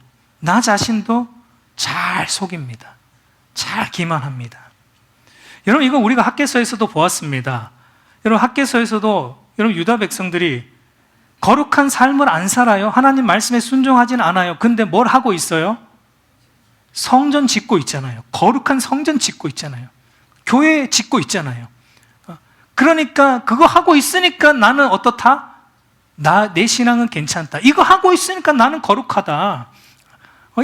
잘 속입니다. 잘 기만합니다. 여러분, 이거 우리가 학개서에서도 보았습니다. 여러분, 학개서에서도 여러분 유다 백성들이 거룩한 삶을 안 살아요. 하나님 말씀에 순종하진 않아요. 근데 뭘 하고 있어요? 성전 짓고 있잖아요. 거룩한 성전 짓고 있잖아요. 교회 짓고 있잖아요. 그러니까 그거 하고 있으니까 나는 어떻다? 내 신앙은 괜찮다. 이거 하고 있으니까 나는 거룩하다.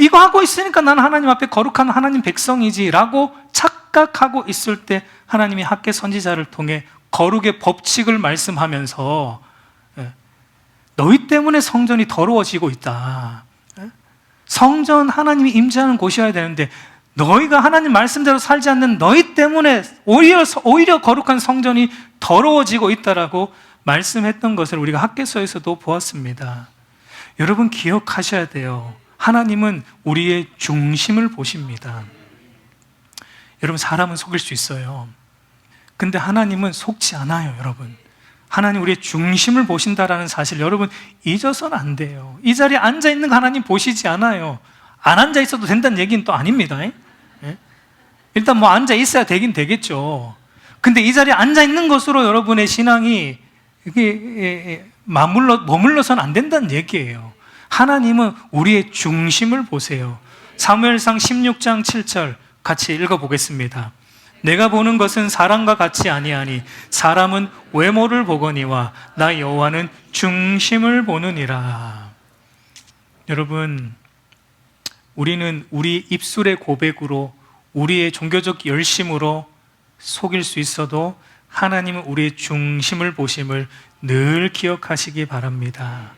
이거 하고 있으니까 나는 하나님 앞에 거룩한 하나님 백성이지 라고 착각하고 있을 때 하나님이 학개 선지자를 통해 거룩의 법칙을 말씀하면서 너희 때문에 성전이 더러워지고 있다. 성전 하나님이 임재하는 곳이어야 되는데 너희가 하나님 말씀대로 살지 않는 너희 때문에 오히려 거룩한 성전이 더러워지고 있다라고 말씀했던 것을 우리가 학개서에서도 보았습니다. 여러분 기억하셔야 돼요. 하나님은 우리의 중심을 보십니다. 여러분, 사람은 속일 수 있어요. 근데 하나님은 속지 않아요, 여러분. 하나님 우리의 중심을 보신다라는 사실 여러분 잊어서는 안 돼요. 이 자리에 앉아있는 하나님 보시지 않아요. 안 앉아있어도 된다는 얘기는 또 아닙니다. 일단 뭐 앉아있어야 되긴 되겠죠. 근데 이 자리에 앉아있는 것으로 여러분의 신앙이 머물러서는 안 된다는 얘기예요. 하나님은 우리의 중심을 보세요. 사무엘상 16장 7절 같이 읽어보겠습니다. 내가 보는 것은 사람과 같이 아니하니 사람은 외모를 보거니와 나 여호와는 중심을 보느니라. 여러분, 우리는 우리 입술의 고백으로 우리의 종교적 열심으로 속일 수 있어도 하나님은 우리의 중심을 보심을 늘 기억하시기 바랍니다.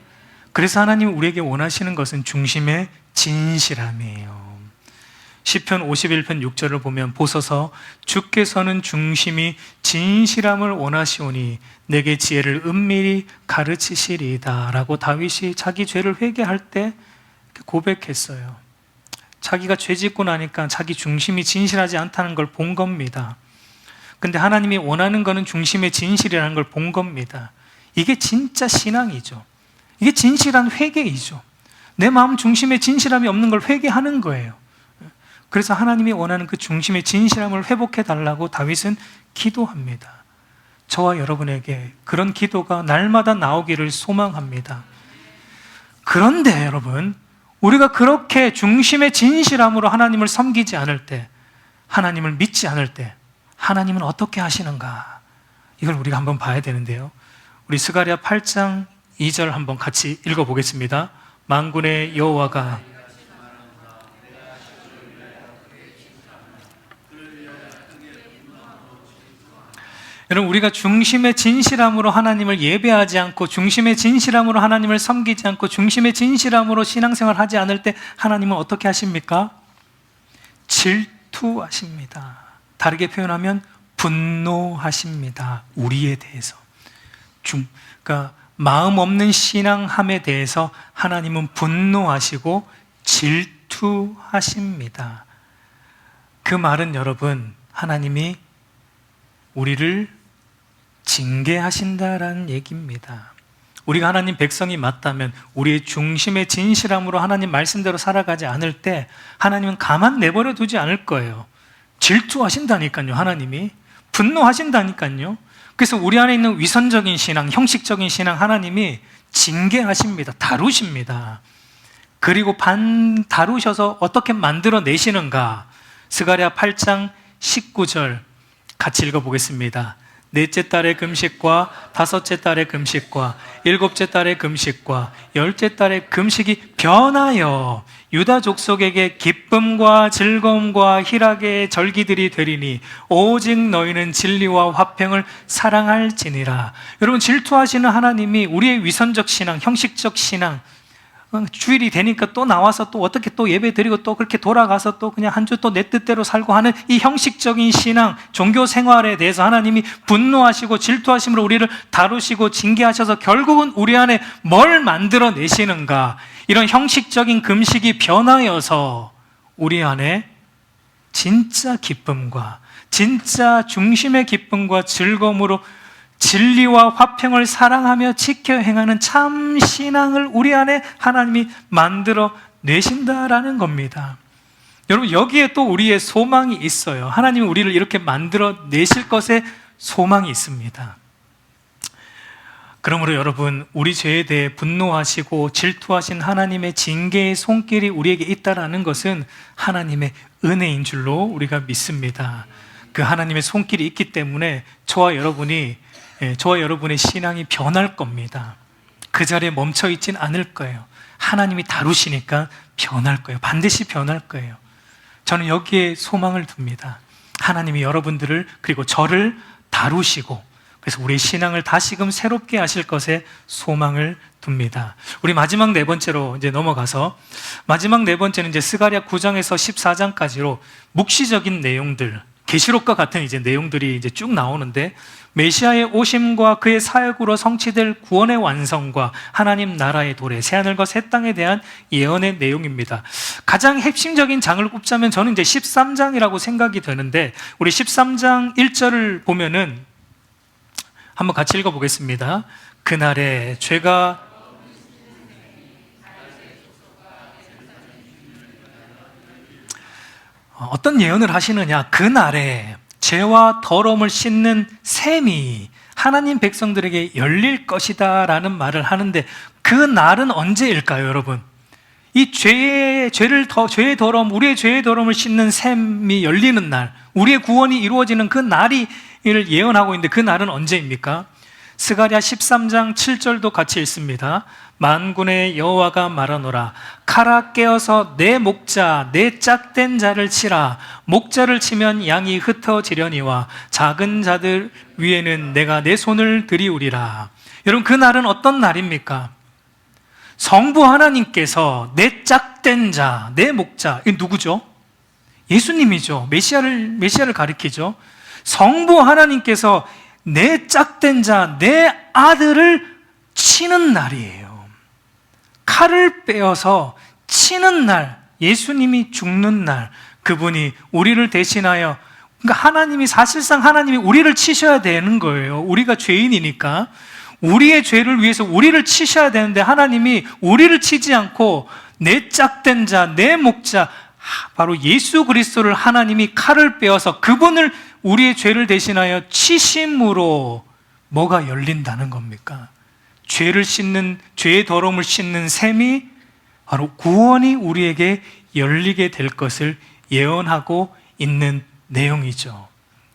그래서 하나님은 우리에게 원하시는 것은 중심의 진실함이에요. 시편 51편 6절을 보면 보소서 주께서는 중심이 진실함을 원하시오니 내게 지혜를 은밀히 가르치시리이다 라고 다윗이 자기 죄를 회개할 때 고백했어요. 자기가 죄 짓고 나니까 자기 중심이 진실하지 않다는 걸 본 겁니다. 근데 하나님이 원하는 거는 중심의 진실이라는 걸 본 겁니다. 이게 진짜 신앙이죠. 이게 진실한 회개이죠. 내 마음 중심에 진실함이 없는 걸 회개하는 거예요. 그래서 하나님이 원하는 그 중심의 진실함을 회복해 달라고 다윗은 기도합니다. 저와 여러분에게 그런 기도가 날마다 나오기를 소망합니다. 그런데 여러분, 우리가 그렇게 중심의 진실함으로 하나님을 섬기지 않을 때, 하나님을 믿지 않을 때 하나님은 어떻게 하시는가? 이걸 우리가 한번 봐야 되는데요. 우리 스가랴 8장 2절 한번 같이 읽어보겠습니다. 만군의 여호와가 여러분, 우리가 중심의 진실함으로 하나님을 예배하지 않고 중심의 진실함으로 하나님을 섬기지 않고 중심의 진실함으로 신앙생활을 하지 않을 때 하나님은 어떻게 하십니까? 질투하십니다. 다르게 표현하면 분노하십니다. 우리에 대해서. 그러니까 마음 없는 신앙함에 대해서 하나님은 분노하시고 질투하십니다. 그 말은 여러분, 하나님이 우리를 징계하신다라는 얘기입니다. 우리가 하나님 백성이 맞다면 우리의 중심의 진실함으로 하나님 말씀대로 살아가지 않을 때 하나님은 가만 내버려 두지 않을 거예요. 질투하신다니까요. 하나님이 분노하신다니까요. 그래서 우리 안에 있는 위선적인 신앙, 형식적인 신앙 하나님이 징계하십니다. 다루십니다. 그리고 다루셔서 어떻게 만들어내시는가? 스가랴 8장 19절 같이 읽어보겠습니다. 넷째 달의 금식과 다섯째 달의 금식과 일곱째 달의 금식과 열째 달의 금식이 변하여 유다 족속에게 기쁨과 즐거움과 희락의 절기들이 되리니 오직 너희는 진리와 화평을 사랑할지니라. 여러분, 질투하시는 하나님이 우리의 위선적 신앙, 형식적 신앙, 주일이 되니까 또 나와서 또 어떻게 또 예배 드리고 또 그렇게 돌아가서 또 그냥 한 주 또 내 뜻대로 살고 하는 이 형식적인 신앙, 종교 생활에 대해서 하나님이 분노하시고 질투하심으로 우리를 다루시고 징계하셔서 결국은 우리 안에 뭘 만들어내시는가? 이런 형식적인 금식이 변하여서 우리 안에 진짜 기쁨과 진짜 중심의 기쁨과 즐거움으로 진리와 화평을 사랑하며 지켜 행하는 참 신앙을 우리 안에 하나님이 만들어 내신다라는 겁니다. 여러분, 여기에 또 우리의 소망이 있어요. 하나님이 우리를 이렇게 만들어 내실 것에 소망이 있습니다. 그러므로 여러분, 우리 죄에 대해 분노하시고 질투하신 하나님의 징계의 손길이 우리에게 있다라는 것은 하나님의 은혜인 줄로 우리가 믿습니다. 그 하나님의 손길이 있기 때문에 저와 여러분의 신앙이 변할 겁니다. 그 자리에 멈춰 있진 않을 거예요. 하나님이 다루시니까 변할 거예요. 반드시 변할 거예요. 저는 여기에 소망을 둡니다. 하나님이 여러분들을 그리고 저를 다루시고 그래서 우리의 신앙을 다시금 새롭게 하실 것에 소망을 둡니다. 우리 마지막 네 번째로 이제 넘어가서 마지막 네 번째는 이제 스가랴 9장에서 14장까지로 묵시적인 내용들, 계시록과 같은 이제 내용들이 이제 쭉 나오는데 메시아의 오심과 그의 사역으로 성취될 구원의 완성과 하나님 나라의 도래, 새하늘과 새 땅에 대한 예언의 내용입니다. 가장 핵심적인 장을 꼽자면 저는 이제 13장이라고 생각이 되는데 우리 13장 1절을 보면은 한번 같이 읽어보겠습니다. 그날에 죄가 어떤 예언을 하시느냐? 그날에 죄와 더러움을 씻는 샘이 하나님 백성들에게 열릴 것이다 라는 말을 하는데 그 날은 언제일까요, 여러분? 이 죄의 더러움, 우리의 죄의 더러움을 씻는 샘이 열리는 날, 우리의 구원이 이루어지는 그 날이 이를 예언하고 있는데 그 날은 언제입니까? 스가랴 13장 7절도 같이 읽습니다. 만군의 여호와가 말하노라. 칼아 깨어서 내 목자, 내 짝된 자를 치라. 목자를 치면 양이 흩어지려니와 작은 자들 위에는 내가 내 손을 들이우리라. 여러분, 그 날은 어떤 날입니까? 성부 하나님께서 내 짝된 자, 내 목자, 이게 누구죠? 예수님이죠. 메시아를 가리키죠. 성부 하나님께서 내 짝된 자, 내 아들을 치는 날이에요. 칼을 빼어서 치는 날, 예수님이 죽는 날, 그분이 우리를 대신하여 그러니까 하나님이, 사실상 하나님이 우리를 치셔야 되는 거예요. 우리가 죄인이니까 우리의 죄를 위해서 우리를 치셔야 되는데, 하나님이 우리를 치지 않고 내 짝된 자, 내 목자, 바로 예수 그리스도를 하나님이 칼을 빼어서 그분을, 우리의 죄를 대신하여 치심으로 뭐가 열린다는 겁니까? 죄를 씻는, 죄의 더러움을 씻는 셈이 바로 구원이 우리에게 열리게 될 것을 예언하고 있는 내용이죠.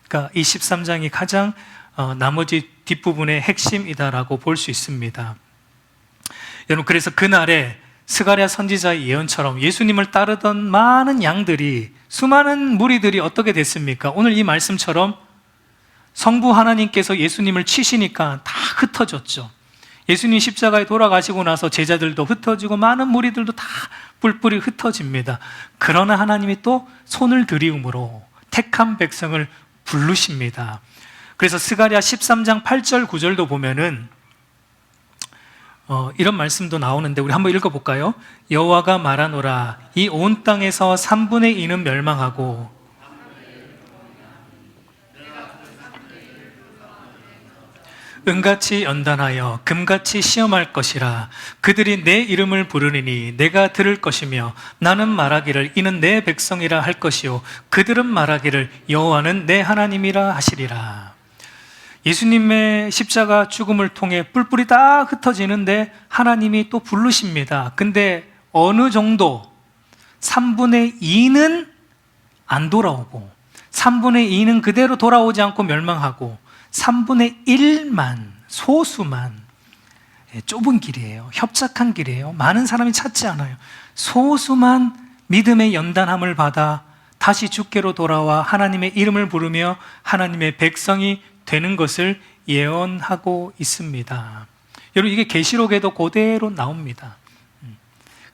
그러니까 이 13장이 가장 나머지 뒷부분의 핵심이다라고 볼 수 있습니다. 여러분, 그래서 그날에 스가랴 선지자의 예언처럼 예수님을 따르던 많은 양들이, 수많은 무리들이 어떻게 됐습니까? 오늘 이 말씀처럼 성부 하나님께서 예수님을 치시니까 다 흩어졌죠. 예수님 십자가에 돌아가시고 나서 제자들도 흩어지고 많은 무리들도 다 뿔뿔이 흩어집니다. 그러나 하나님이 또 손을 들이움으로 택한 백성을 부르십니다. 그래서 스가랴 13장 8절 9절도 보면은 이런 말씀도 나오는데 우리 한번 읽어볼까요? 여호와가 말하노라, 이 온 땅에서 3분의 2는 멸망하고 은같이 연단하여 금같이 시험할 것이라. 그들이 내 이름을 부르리니 내가 들을 것이며 나는 말하기를 이는 내 백성이라 할 것이요 그들은 말하기를 여호와는 내 하나님이라 하시리라. 예수님의 십자가 죽음을 통해 뿔뿔이 다 흩어지는데 하나님이 또 부르십니다. 근데 어느 정도 3분의 2는 안 돌아오고 3분의 2는 그대로 돌아오지 않고 멸망하고 3분의 1만, 소수만, 좁은 길이에요. 협착한 길이에요. 많은 사람이 찾지 않아요. 소수만 믿음의 연단함을 받아 다시 주께로 돌아와 하나님의 이름을 부르며 하나님의 백성이 되는 것을 예언하고 있습니다. 여러분, 이게 계시록에도 그대로 나옵니다.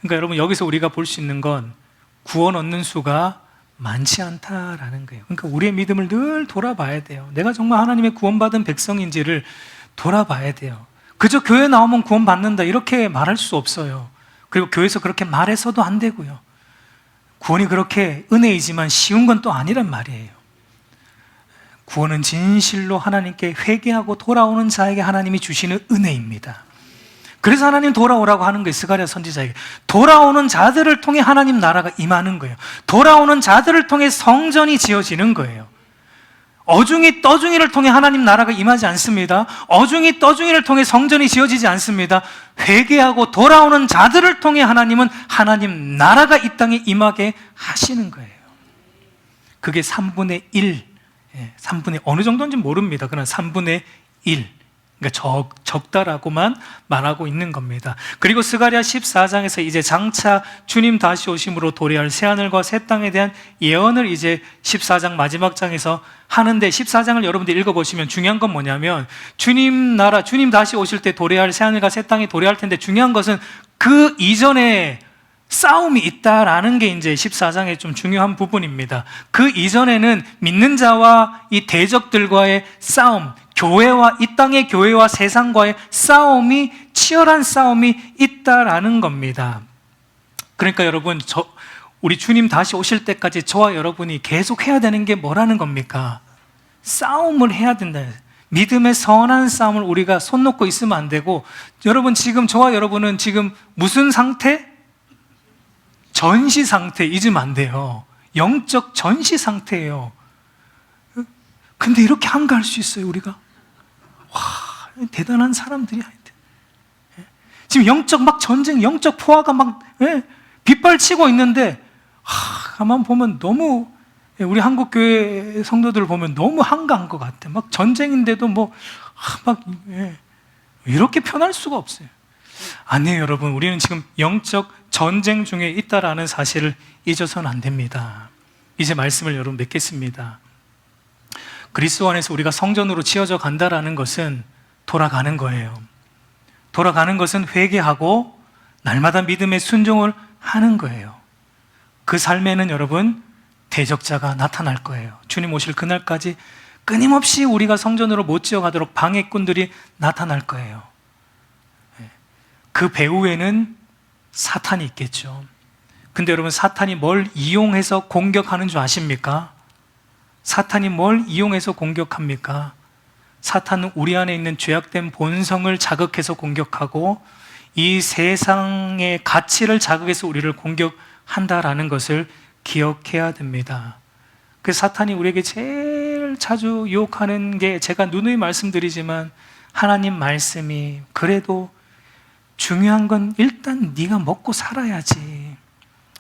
그러니까 여러분, 여기서 우리가 볼 수 있는 건 구원 얻는 수가 많지 않다라는 거예요. 그러니까 우리의 믿음을 늘 돌아봐야 돼요. 내가 정말 하나님의 구원받은 백성인지를 돌아봐야 돼요. 그저 교회 나오면 구원받는다 이렇게 말할 수 없어요. 그리고 교회에서 그렇게 말해서도 안 되고요. 구원이 그렇게 은혜이지만 쉬운 건 또 아니란 말이에요. 구원은 진실로 하나님께 회개하고 돌아오는 자에게 하나님이 주시는 은혜입니다. 그래서 하나님 돌아오라고 하는 거예요. 스가랴 선지자에게 돌아오는 자들을 통해 하나님 나라가 임하는 거예요. 돌아오는 자들을 통해 성전이 지어지는 거예요. 어중이 떠중이를 통해 하나님 나라가 임하지 않습니다. 어중이 떠중이를 통해 성전이 지어지지 않습니다. 회개하고 돌아오는 자들을 통해 하나님은 하나님 나라가 이 땅에 임하게 하시는 거예요. 그게 3분의 1, 3분의 어느 정도인지 모릅니다. 그러나 3분의 1, 그러니까 적다라고만 말하고 있는 겁니다. 그리고 스가랴 14장에서 이제 장차 주님 다시 오심으로 도래할 새하늘과 새 땅에 대한 예언을 이제 14장 마지막 장에서 하는데, 14장을 여러분들 읽어보시면 중요한 건 뭐냐면 주님 나라, 주님 다시 오실 때 도래할 새하늘과 새 땅이 도래할 텐데, 중요한 것은 그 이전에 싸움이 있다라는 게 이제 14장의 좀 중요한 부분입니다. 그 이전에는 믿는 자와 이 대적들과의 싸움, 교회와, 이 땅의 교회와 세상과의 싸움이, 치열한 싸움이 있다라는 겁니다. 그러니까 여러분, 우리 주님 다시 오실 때까지 저와 여러분이 계속 해야 되는 게 뭐라는 겁니까? 싸움을 해야 된다. 믿음의 선한 싸움을 우리가 손 놓고 있으면 안 되고, 여러분 지금 저와 여러분은 지금 무슨 상태? 전시 상태 잊으면 안 돼요. 영적 전시 상태예요. 근데 이렇게 한가할 수 있어요, 우리가? 와, 대단한 사람들이 하여튼. 지금 영적 막 전쟁, 영적 포화가 막 빗발치고 있는데, 가만 보면 너무, 우리 한국교회 성도들 보면 너무 한가한 것 같아. 막 전쟁인데도 이렇게 편할 수가 없어요. 아니에요, 여러분. 우리는 지금 영적 전쟁 중에 있다라는 사실을 잊어서는 안 됩니다. 이제 말씀을 여러분 맺겠습니다. 그리스도 안에서 우리가 성전으로 지어져 간다라는 것은 돌아가는 거예요. 돌아가는 것은 회개하고 날마다 믿음의 순종을 하는 거예요. 그 삶에는 여러분 대적자가 나타날 거예요. 주님 오실 그날까지 끊임없이 우리가 성전으로 못 지어가도록 방해꾼들이 나타날 거예요. 그 배후에는 사탄이 있겠죠. 근데 여러분, 사탄이 뭘 이용해서 공격하는 줄 아십니까? 사탄이 뭘 이용해서 공격합니까? 사탄은 우리 안에 있는 죄악된 본성을 자극해서 공격하고 이 세상의 가치를 자극해서 우리를 공격한다라는 것을 기억해야 됩니다. 그 사탄이 우리에게 제일 자주 유혹하는 게, 제가 누누이 말씀드리지만, 하나님 말씀이 그래도 중요한 건 일단 네가 먹고 살아야지.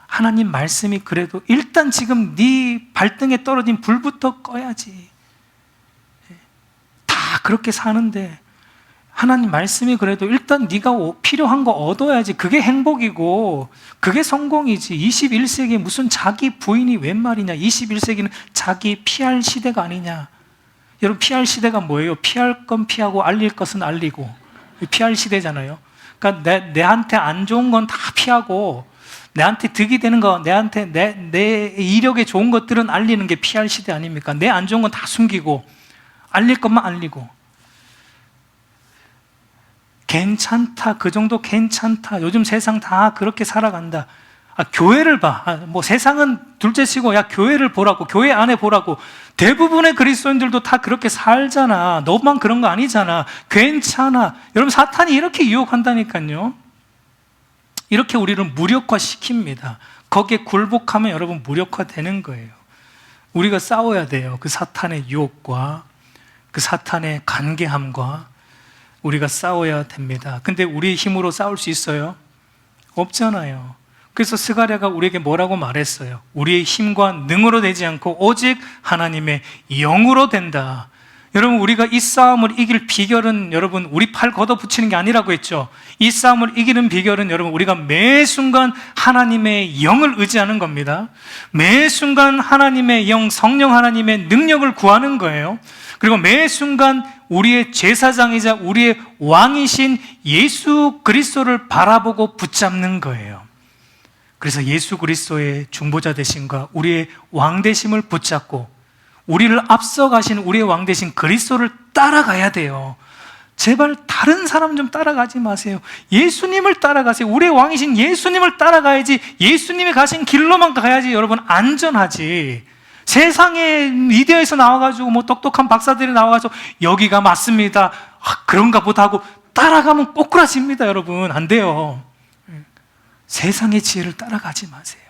하나님 말씀이 그래도 일단 지금 네 발등에 떨어진 불부터 꺼야지. 다 그렇게 사는데 하나님 말씀이 그래도 일단 네가 필요한 거 얻어야지. 그게 행복이고 그게 성공이지. 21세기에 무슨 자기 부인이 웬 말이냐. 21세기는 자기 피할 시대가 아니냐. 여러분, 피할 시대가 뭐예요? 피할 건 피하고 알릴 것은 알리고. 피할 시대잖아요. 그러니까 내한테 안 좋은 건 다 피하고 내한테 득이 되는 거, 내한테 내 이력에 좋은 것들은 알리는 게 피할 시대 아닙니까? 내 안 좋은 건 다 숨기고 알릴 것만 알리고. 괜찮다, 그 정도 괜찮다, 요즘 세상 다 그렇게 살아간다. 교회를 봐. 뭐 세상은 둘째치고 야 교회를 보라고, 교회 안에 보라고. 대부분의 그리스도인들도 다 그렇게 살잖아. 너만 그런 거 아니잖아. 괜찮아. 여러분, 사탄이 이렇게 유혹한다니까요. 이렇게 우리를 무력화시킵니다. 거기에 굴복하면 여러분 무력화되는 거예요. 우리가 싸워야 돼요. 그 사탄의 유혹과 그 사탄의 간계함과 우리가 싸워야 됩니다. 근데 우리의 힘으로 싸울 수 있어요? 없잖아요. 그래서 스가랴가 우리에게 뭐라고 말했어요? 우리의 힘과 능으로 되지 않고 오직 하나님의 영으로 된다. 여러분, 우리가 이 싸움을 이길 비결은 여러분 우리 팔 걷어붙이는 게 아니라고 했죠. 이 싸움을 이기는 비결은 여러분 우리가 매 순간 하나님의 영을 의지하는 겁니다. 매 순간 하나님의 영, 성령 하나님의 능력을 구하는 거예요. 그리고 매 순간 우리의 제사장이자 우리의 왕이신 예수 그리스도를 바라보고 붙잡는 거예요. 그래서 예수 그리스도의 중보자 되심과 우리의 왕 되심을 붙잡고 우리를 앞서가신 우리의 왕 되신 그리스도를 따라가야 돼요. 제발 다른 사람 좀 따라가지 마세요. 예수님을 따라가세요. 우리의 왕이신 예수님을 따라가야지. 예수님이 가신 길로만 가야지 여러분 안전하지. 세상에 미디어에서 나와가지고 뭐 똑똑한 박사들이 나와가지고 여기가 맞습니다, 그런가 보다 하고 따라가면 꼬꾸라집니다. 여러분, 안 돼요. 세상의 지혜를 따라가지 마세요.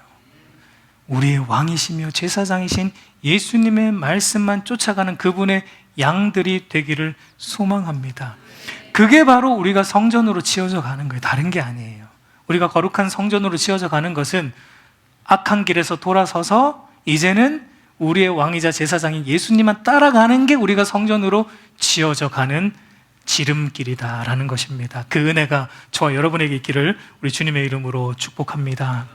우리의 왕이시며 제사장이신 예수님의 말씀만 쫓아가는 그분의 양들이 되기를 소망합니다. 그게 바로 우리가 성전으로 지어져 가는 거예요. 다른 게 아니에요. 우리가 거룩한 성전으로 지어져 가는 것은 악한 길에서 돌아서서 이제는 우리의 왕이자 제사장인 예수님만 따라가는 게 우리가 성전으로 지어져 가는 지름길이다라는 것입니다. 그 은혜가 저와 여러분에게 있기를 우리 주님의 이름으로 축복합니다.